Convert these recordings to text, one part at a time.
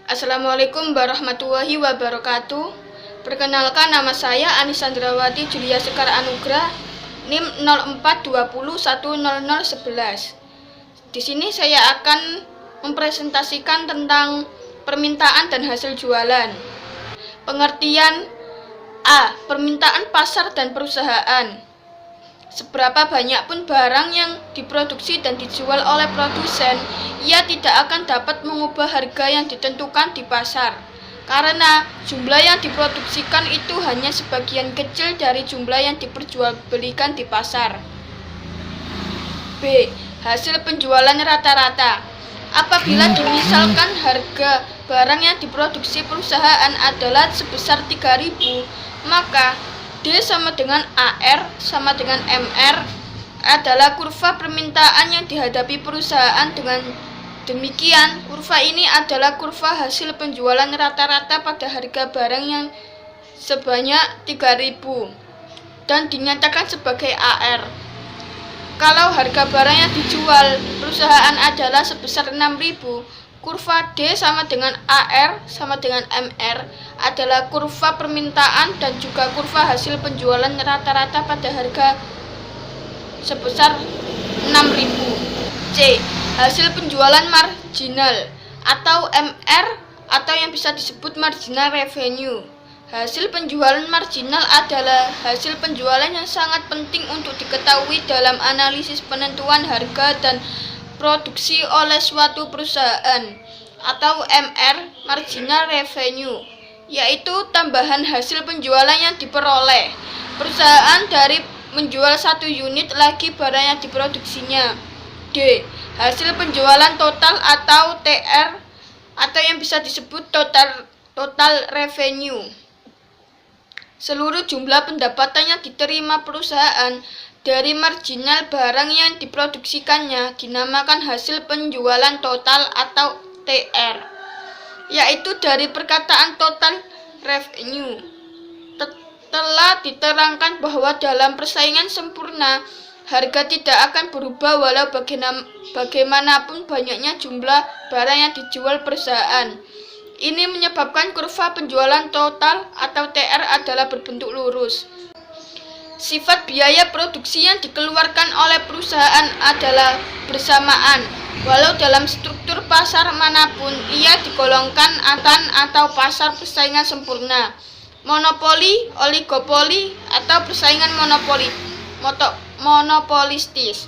Assalamualaikum warahmatullahi wabarakatuh. Perkenalkan, nama saya Anisandrawati Julia Sekar Anugrah, NIM 0420100011. Di sini saya akan mempresentasikan tentang permintaan dan hasil jualan. Pengertian A. Permintaan pasar dan perusahaan. Seberapa banyak pun barang yang diproduksi dan dijual oleh produsen, ia tidak akan dapat mengubah harga yang ditentukan di pasar, karena jumlah yang diproduksikan itu hanya sebagian kecil dari jumlah yang diperjualbelikan di pasar. B. Hasil penjualan rata-rata. Apabila dimisalkan harga barang yang diproduksi perusahaan adalah sebesar 3.000, maka D sama dengan AR sama dengan MR adalah kurva permintaan yang dihadapi perusahaan. Dengan demikian, kurva ini adalah kurva hasil penjualan rata-rata pada harga barang yang sebanyak 3.000 dan dinyatakan sebagai AR. Kalau harga barang yang dijual perusahaan adalah sebesar 6.000, kurva D sama dengan AR sama dengan MR adalah kurva permintaan dan juga kurva hasil penjualan rata-rata pada harga sebesar 6.000. C. Hasil penjualan marginal atau MR atau yang bisa disebut marginal revenue. Hasil penjualan marginal adalah hasil penjualan yang sangat penting untuk diketahui dalam analisis penentuan harga dan produksi oleh suatu perusahaan, atau MR, marginal revenue, yaitu tambahan hasil penjualan yang diperoleh perusahaan dari menjual satu unit lagi barang yang diproduksinya. D. Hasil penjualan total atau TR, atau yang bisa disebut total revenue. Seluruh jumlah pendapatan yang diterima perusahaan dari marginal barang yang diproduksikannya dinamakan hasil penjualan total atau TR, yaitu dari perkataan total revenue. Telah diterangkan bahwa dalam persaingan sempurna, harga tidak akan berubah walau bagaimanapun banyaknya jumlah barang yang dijual perusahaan. Ini menyebabkan kurva penjualan total atau TR adalah berbentuk lurus. Sifat biaya produksi yang dikeluarkan oleh perusahaan adalah bersamaan, walau dalam struktur pasar manapun ia digolongkan atau pasar persaingan sempurna, monopoli, oligopoli, atau persaingan monopolistis.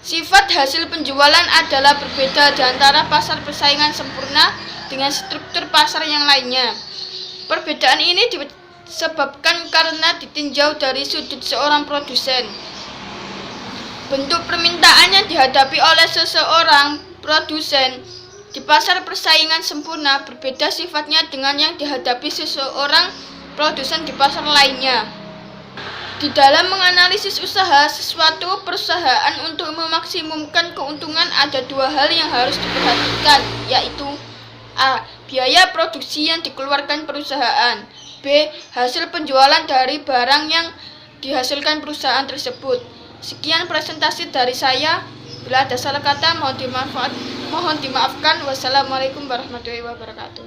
Sifat hasil penjualan adalah berbeda di antara pasar persaingan sempurna dengan struktur pasar yang lainnya. Perbedaan ini disebabkan karena ditinjau dari sudut seorang produsen. Bentuk permintaan yang dihadapi oleh seseorang produsen di pasar persaingan sempurna berbeda sifatnya dengan yang dihadapi seseorang produsen di pasar lainnya. Di dalam menganalisis usaha sesuatu perusahaan untuk memaksimumkan keuntungan, ada dua hal yang harus diperhatikan, yaitu A. Biaya produksi yang dikeluarkan perusahaan. B. Hasil penjualan dari barang yang dihasilkan perusahaan tersebut. Sekian presentasi dari saya. Bila ada salah kata mohon dimaafkan. Wassalamualaikum warahmatullahi wabarakatuh.